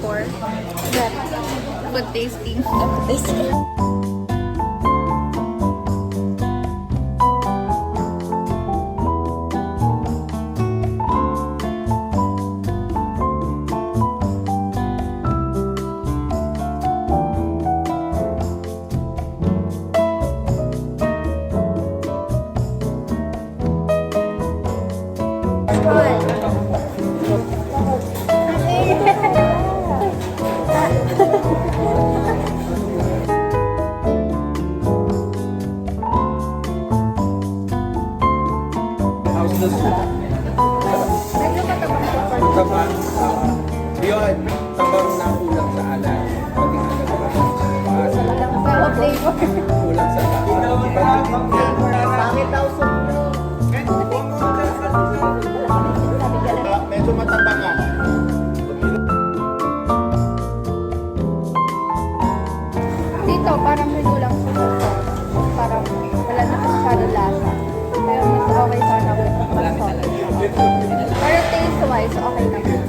4. Food tasting. How's the soup? Tabang. Yun, tabang na kulang sa alam. Paging alam ko. Kulang sa alam. Pangit daw sumno. Medyo matabangan. Dito, parang minulang sa parang wala na masyado lasa. Kaya mas okay sana kung mas solid. Pero taste-wise, okay naman.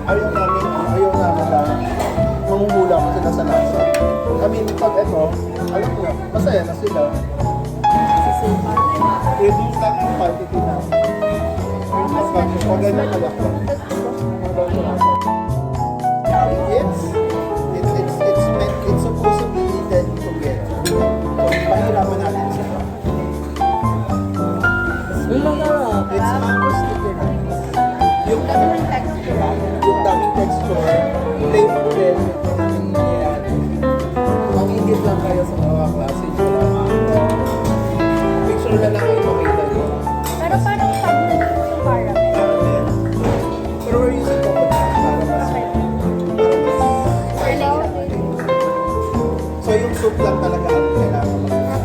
Ayaw namin na mangungula ko sila sa lasa. I mean, pag ito, alam ko, masaya na sila. Reduce lang yung quantity namin. Pag ganyan kalaki. It's supposed to be eaten together. So, pahirapan natin sila. It's mango sticky rice. Yung Daming texture. yung daming texture, flavor din, yung nangyayari. Mag-ingit lang kayo sa mga klase nyo. Picture na lang kayo makita nyo. Pero parang pag yung caramel. Caramel. Pero we're using coconut para mas... So yung soup lang talaga ang kailangan mag-ingit.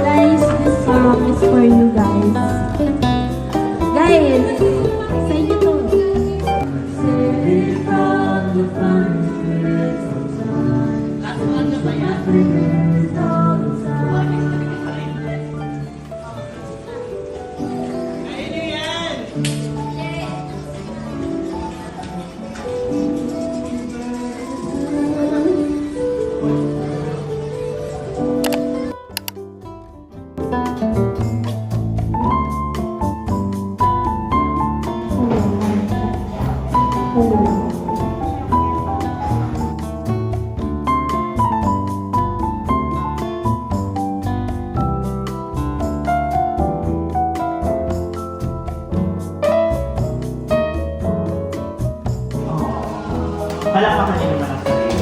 Guys, this song is for you guys. Guys, sa inyo to. Palakpakan niyo naman ang sarili.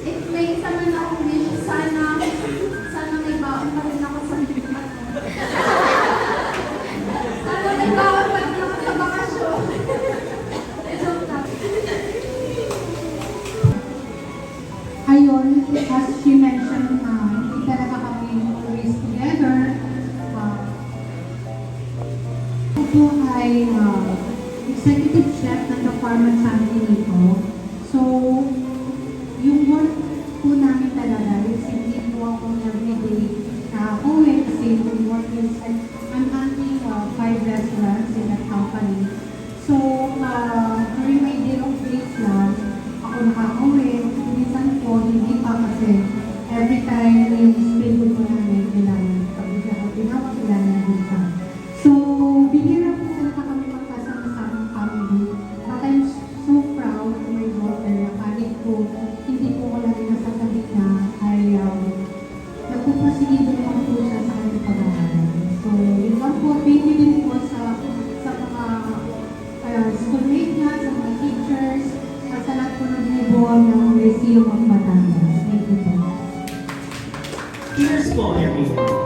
if may isa man akong wish, sana may baon pa rin ako sa sana may baon pa rin ako sa bakasyon. Joke lang. Ayun, as she mentioned, hindi talaga kami always together. Ako po ay executive chef ng The Farm at San Felipe. So, yung work po namin talaga is hindi po ako everyday nakauwi kasi yung work is, I'm handling 5 restaurants in that company. So, during my day of days lang, ako nakauwi. Minsan po, hindi pa kasi every time yung schedule ko namin, kailangan pag ako tinawag, kailangan dito. So, bihira po talaga kami magkasama-sama family. But I'm so proud of my daughter na kahit po, hindi po ko lagi nasasabi na ay nagpuprosigido naman po siya sa kanyang pag-aaral. So, yun lang po, thank you din po sa mga schoolmate niya, sa mga teachers, at sa lahat po ng buwan ng Lyceum of Batangas. Thank you po. Cheers po, everyone.